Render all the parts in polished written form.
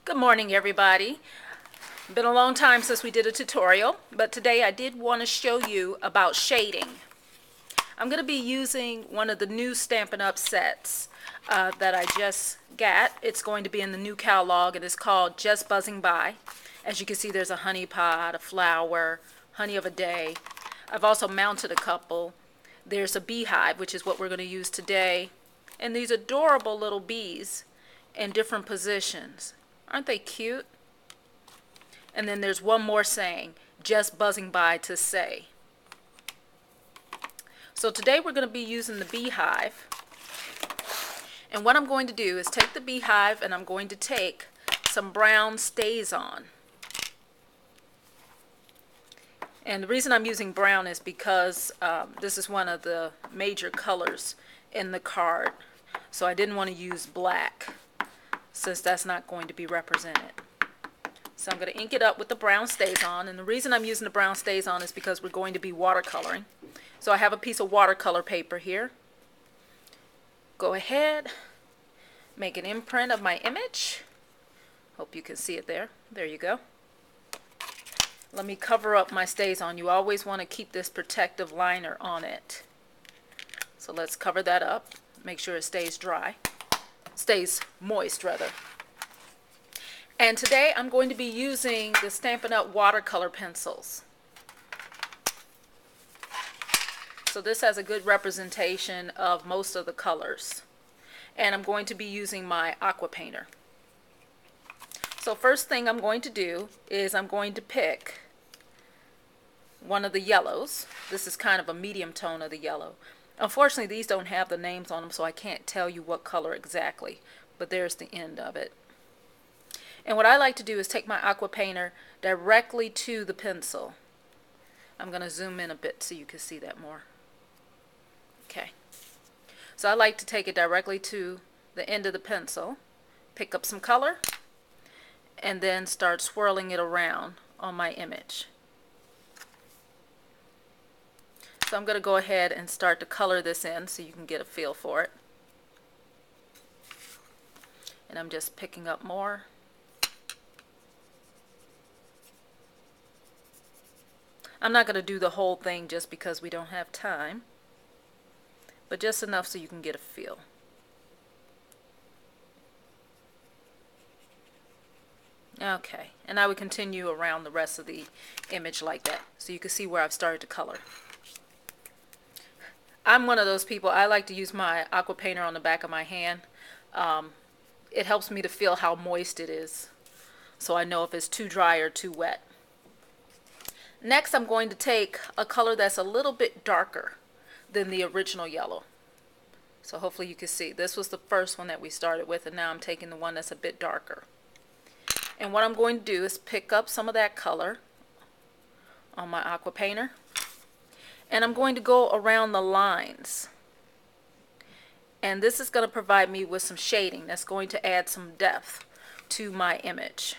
Good morning, everybody. Been a long time since we did a tutorial, but today I did want to show you about shading. I'm going to be using one of the new Stampin' Up sets that I just got. It's going to be in the new catalog, and it's called Just Buzzing By. As you can see, there's a honey pot, a flower, honey of a day. I've also mounted a couple. There's a beehive, which is what we're going to use today, and these adorable little bees in different positions. Aren't they cute? And then there's one more saying, just buzzing by to say. So today we're going to be using the beehive. And what I'm going to do is take the beehive and I'm going to take some brown StazOn. And the reason I'm using brown is because this is one of the major colors in the card. So I didn't want to use black, since that's not going to be represented. So I'm going to ink it up with the brown StazOn, and the reason I'm using the brown StazOn is because we're going to be watercoloring. So I have a piece of watercolor paper here. Go ahead, make an imprint of my image. Hope you can see it there. There you go. Let me cover up my StazOn. You always want to keep this protective liner on it. So let's cover that up. Make sure it stays dry. Stays moist rather. And today I'm going to be using the Stampin' Up watercolor pencils. So this has a good representation of most of the colors. And I'm going to be using my aqua painter. So first thing I'm going to do is I'm going to pick one of the yellows. This is kind of a medium tone of the yellow. Unfortunately, these don't have the names on them, so I can't tell you what color exactly, but there's the end of it. And what I like to do is take my aqua painter directly to the pencil. I'm going to zoom in a bit so you can see that more. Okay. So I like to take it directly to the end of the pencil, pick up some color, and then start swirling it around on my image. So I'm going to go ahead and start to color this in so you can get a feel for it. And I'm just picking up more. I'm not going to do the whole thing just because we don't have time, but just enough so you can get a feel. Okay, and I would continue around the rest of the image like that so you can see where I've started to color. I'm one of those people, I like to use my aqua painter on the back of my hand. It helps me to feel how moist it is, so I know if it's too dry or too wet. Next, I'm going to take a color that's a little bit darker than the original yellow. So hopefully you can see. This was the first one that we started with, and now I'm taking the one that's a bit darker. And what I'm going to do is pick up some of that color on my aqua painter. And I'm going to go around the lines. And this is going to provide me with some shading that's going to add some depth to my image.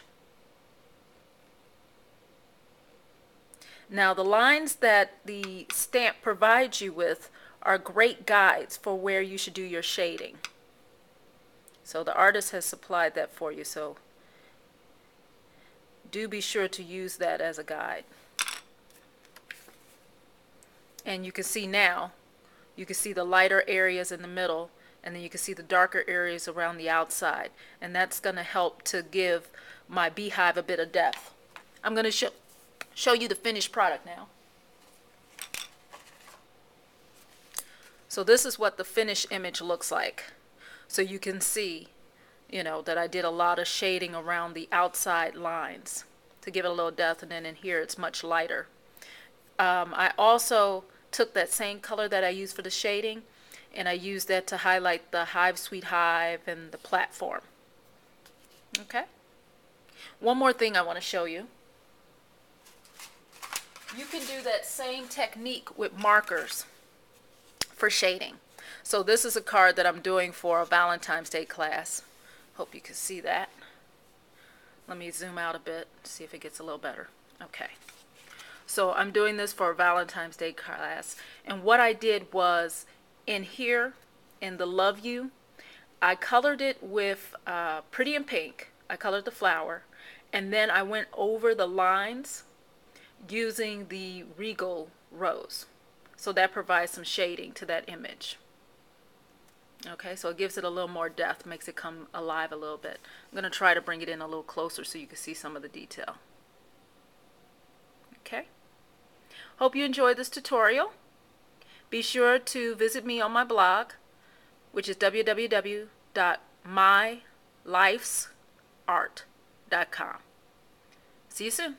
Now the lines that the stamp provides you with are great guides for where you should do your shading. So the artist has supplied that for you, so do be sure to use that as a guide. And you can see now, you can see the lighter areas in the middle, and then you can see the darker areas around the outside. And that's going to help to give my beehive a bit of depth. I'm going to show you the finished product now. So this is what the finished image looks like. So you can see, that I did a lot of shading around the outside lines to give it a little depth, and then in here it's much lighter. I also took that same color that I used for the shading, and I used that to highlight the Hive Sweet Hive and the platform. Okay. One more thing I want to show you. You can do that same technique with markers for shading. So this is a card that I'm doing for a Valentine's Day class. Hope you can see that. Let me zoom out a bit, see if it gets a little better. Okay. So I'm doing this for a Valentine's Day class, and what I did was in here in the Love You, I colored it with Pretty in Pink, I colored the flower, and then I went over the lines using the Regal rose. So that provides some shading to that image. Okay, so it gives it a little more depth, makes it come alive a little bit. I'm going to try to bring it in a little closer so you can see some of the detail. Okay, hope you enjoyed this tutorial. Be sure to visit me on my blog, which is www.mylifesart.com. See you soon.